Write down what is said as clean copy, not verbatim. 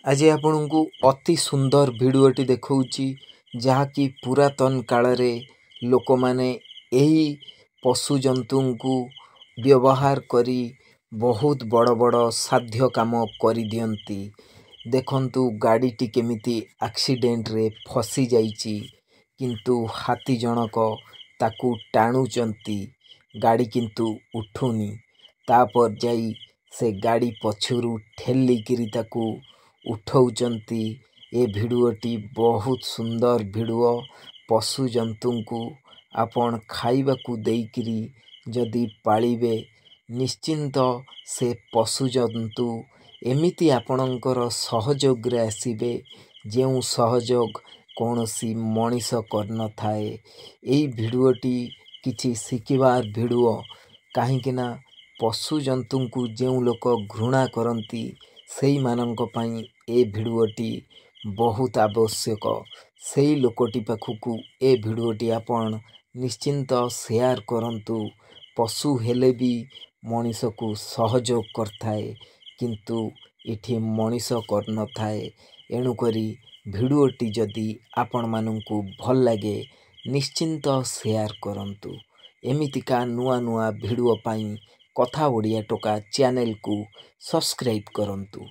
आज आपण को अति सुंदर भिडियोटी देखौची जहाँकि पुरातन काल रे लोक माने एही पशु जंतु को व्यवहार करी बहुत बड़ बड़ साध्य काम करी दियंती। देखंतु गाड़ीटी केमिति एक्सीडेंट रे फसी जाइची किंतु हाथी जनक ताकू टाणुचंती गाड़ी किंतु उठुनी तापर जाई से गाड़ी पछुरु ठेलिकिरी ताकू उठौचंती। ए भिडियोटी बहुत सुंदर भिडियो। पशु जंतु को आपण खाइबाकू देइकिरी जदि पालिबे निश्चिंत से पशु जंतु एमिति आपणकर सहयोग रे आसीबे जेउ सहयोग कौनसी मनीष कर न थाए। एई भिडियोटी किछि शिकिबार भिडियो काहेकिना पशु जंतु को जेउ लोक घृणा करती सेई मानंक पई ए भिडियोटी बहुत आवश्यक। सेई लोकटी पाखुकू ए भिडियोटी आपण निश्चिंत शेयर करंतु। पशु हेले भी मनीष को सहयोग करथाए किंतु इठी मनीष कर न थाए। एणु करी भिडियोटी जदि आपण मानंकू भल लागे निश्चिंत शेयर करंतु। एमितिका नुआ नुआ भिडियो पाई कथा ओडिया टोका चैनल को सब्सक्राइब करंतु।